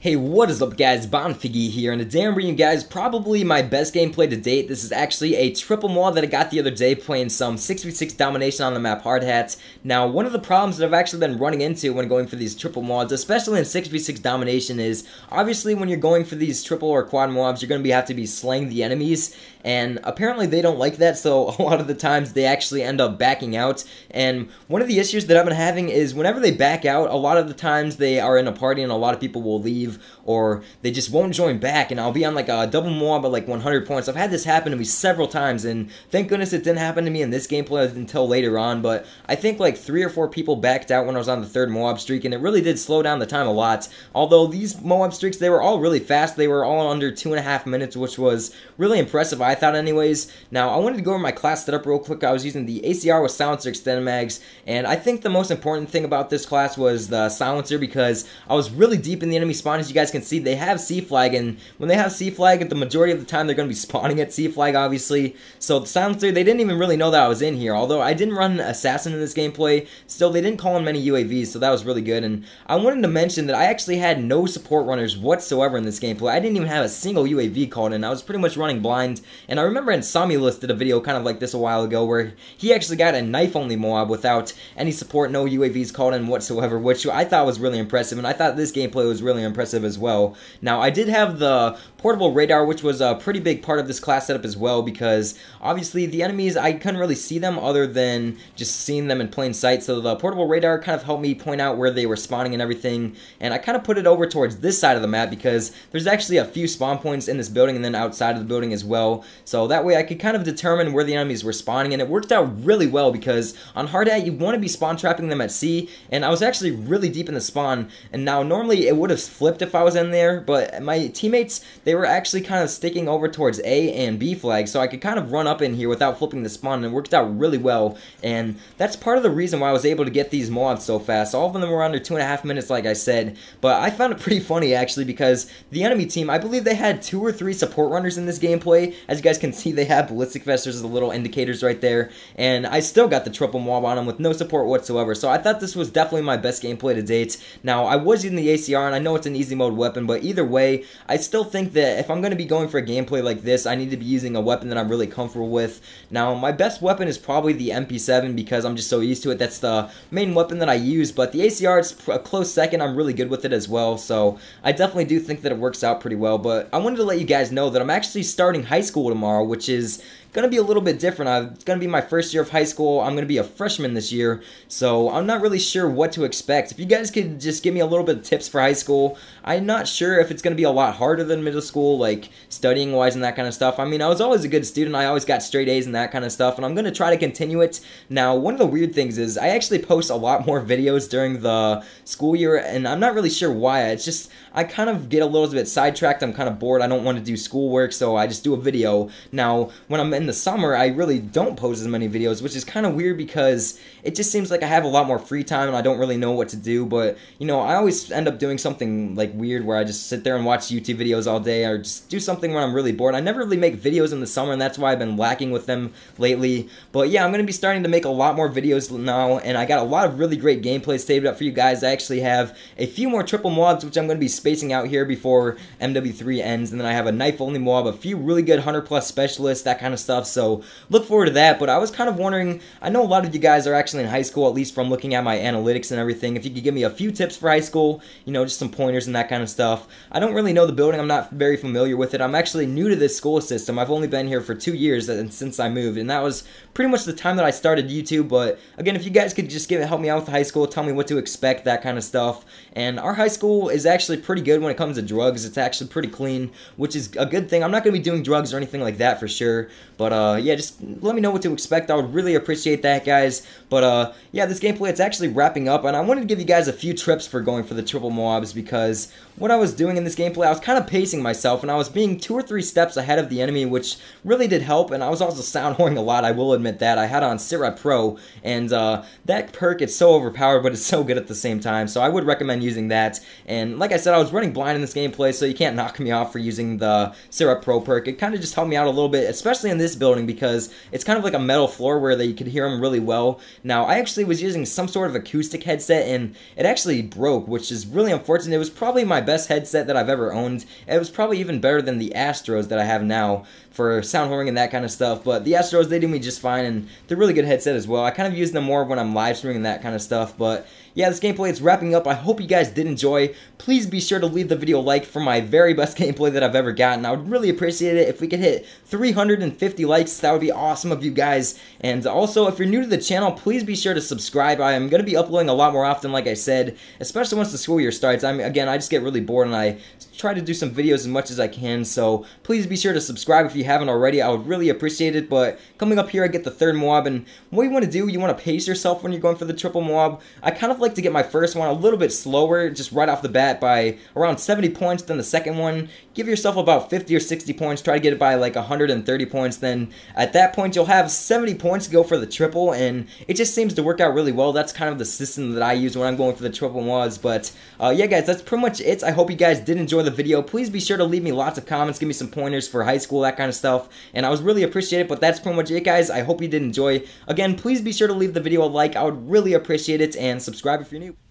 Hey, what is up guys, Bonfiggy here, and today I'm bringing you guys probably my best gameplay to date. This is actually a triple mod that I got the other day playing some 6v6 domination on the map Hard Hat. Now, one of the problems that I've actually been running into when going for these triple mods, especially in 6v6 domination, is obviously when you're going for these triple or quad mobs, you're going to have to be slaying the enemies, and apparently they don't like that, so a lot of the times they actually end up backing out. And one of the issues that I've been having is whenever they back out, a lot of the times they are in a party and a lot of people will leave, or they just won't join back, and I'll be on like a double mob at like 100 points. I've had this happen to me several times, and thank goodness it didn't happen to me in this gameplay until later on, but I think like 3 or 4 people backed out when I was on the 3rd Moab streak, and it really did slow down the time a lot. Although these Moab streaks, they were all really fast. They were all under 2.5 minutes, which was really impressive, I thought anyways. Now, I wanted to go over my class setup real quick. I was using the ACR with silencer extended mags, and I think the most important thing about this class was the silencer, because I was really deep in the enemy spawn. As you guys can see, they have C-Flag, and when they have C-Flag, the majority of the time they're going to be spawning at C-Flag, obviously. So the silencer, they didn't even really know that I was in here. Although I didn't run an assassin in this gameplay, still they didn't call in many UAVs, so that was really good. And I wanted to mention that I actually had no support runners whatsoever in this gameplay. I didn't even have a single UAV called in. I was pretty much running blind. And I remember Insomulus did a video kind of like this a while ago where he actually got a knife-only Moab without any support, no UAVs called in whatsoever, which I thought was really impressive, and I thought this gameplay was really impressive as well. Now, I did have the portable radar, which was a pretty big part of this class setup as well, because obviously the enemies, I couldn't really see them other than just seeing them in plain sight, so the portable radar kind of helped me point out where they were spawning and everything, and I kind of put it over towards this side of the map because there's actually a few spawn points in this building and then outside of the building as well, so that way I could kind of determine where the enemies were spawning, and it worked out really well because on Hard Hat you want to be spawn trapping them at C, and I was actually really deep in the spawn, and now normally it would have flipped if I was in there, but my teammates, they were actually kind of sticking over towards A and B flag, so I could kind of run up in here without flipping the spawn, and it worked out really well, and that's part of the reason why I was able to get these mobs so fast. All of them were under 2.5 minutes like I said, but I found it pretty funny actually because the enemy team, I believe they had 2 or 3 support runners in this gameplay. As you guys can see, they have ballistic vests, there's the little indicators right there, and I still got the triple mob on them with no support whatsoever, so I thought this was definitely my best gameplay to date. Now, I was using the ACR, and I know it's an easy mode weapon, but either way, I still think that if I'm going to be going for a gameplay like this, I need to be using a weapon that I'm really comfortable with. Now, my best weapon is probably the MP7 because I'm just so used to it. That's the main weapon that I use, but the ACR is a close second. I'm really good with it as well, so I definitely do think that it works out pretty well. But I wanted to let you guys know that I'm actually starting high school tomorrow, which is gonna be a little bit different. It's gonna be my first year of high school. I'm gonna be a freshman this year, so I'm not really sure what to expect. If you guys could just give me a little bit of tips for high school. I'm not sure if it's gonna be a lot harder than middle school, like studying wise and that kind of stuff. I mean, I was always a good student. I always got straight A's and that kind of stuff, and I'm gonna try to continue it. Now, one of the weird things is I actually post a lot more videos during the school year, and I'm not really sure why. It's just I kind of get a little bit sidetracked. I'm kind of bored. I don't want to do schoolwork, so I just do a video. Now, when I'm in the summer, I really don't post as many videos, which is kind of weird because it just seems like I have a lot more free time and I don't really know what to do. But you know, I always end up doing something like weird where I just sit there and watch YouTube videos all day, or just do something when I'm really bored. I never really make videos in the summer, and that's why I've been lacking with them lately. But yeah, I'm going to be starting to make a lot more videos now, and I got a lot of really great gameplays saved up for you guys. I actually have a few more triple mobs, which I'm going to be spacing out here before MW3 ends, and then I have a knife-only mob, a few really good 100+ specialists, that kind of stuff, so look forward to that. But I was kind of wondering, I know a lot of you guys are actually in high school, at least from looking at my analytics and everything, if you could give me a few tips for high school, you know, just some pointers and that kind of stuff. I don't really know the building, I'm not very familiar with it. I'm actually new to this school system. I've only been here for 2 years since I moved, and that was pretty much the time that I started YouTube. But again, if you guys could just help me out with high school, tell me what to expect, that kind of stuff. And our high school is actually pretty good when it comes to drugs. It's actually pretty clean, which is a good thing. I'm not going to be doing drugs or anything like that for sure, but yeah, just let me know what to expect. I would really appreciate that, guys. But yeah, this gameplay, it's actually wrapping up, and I wanted to give you guys a few tips for going for the triple mobs, because what I was doing in this gameplay, I was kind of pacing myself, and I was being 2 or 3 steps ahead of the enemy, which really did help. And I was also sound whoring a lot, I will admit that. I had on Sirat Pro, and that perk, it's so overpowered, but it's so good at the same time, so I would recommend using that. And like I said, I was running blind in this gameplay, so you can't knock me off for using the Sirat Pro perk. It kind of just helped me out a little bit, especially in this building because it's kind of like a metal floor where you could hear them really well. Now, I actually was using some sort of acoustic headset and it actually broke, which is really unfortunate. It was probably my best headset that I've ever owned. It was probably even better than the Astros that I have now for sound whoring and that kind of stuff, but the Astros, they do me just fine, and they're a really good headset as well. I kind of use them more when I'm live streaming and that kind of stuff, but yeah, this gameplay is wrapping up. I hope you guys did enjoy. Please be sure to leave the video a like for my very best gameplay that I've ever gotten. I would really appreciate it if we could hit 350 likes. That would be awesome of you guys. And also, if you're new to the channel, please be sure to subscribe. I am going to be uploading a lot more often, like I said, especially once the school year starts. Again, I just get really bored and I try to do some videos as much as I can, so please be sure to subscribe if you haven't already. I would really appreciate it. But coming up here, I get the third Moab, and what you want to do, you want to pace yourself when you're going for the triple Moab. I kind of like to get my first one a little bit slower, just right off the bat by around 70 points, then the second one, give yourself about 50 or 60 points, try to get it by like 130 points, then at that point you'll have 70 points to go for the triple, and it just seems to work out really well. That's kind of the system that I use when I'm going for the triple Moabs. But yeah guys, that's pretty much it. I hope you guys did enjoy the video. Please be sure to leave me lots of comments, give me some pointers for high school, that kind of stuff, and I was really appreciate it. But that's pretty much it guys. I hope you did enjoy. Again, please be sure to leave the video a like. I would really appreciate it, and subscribe if you're new.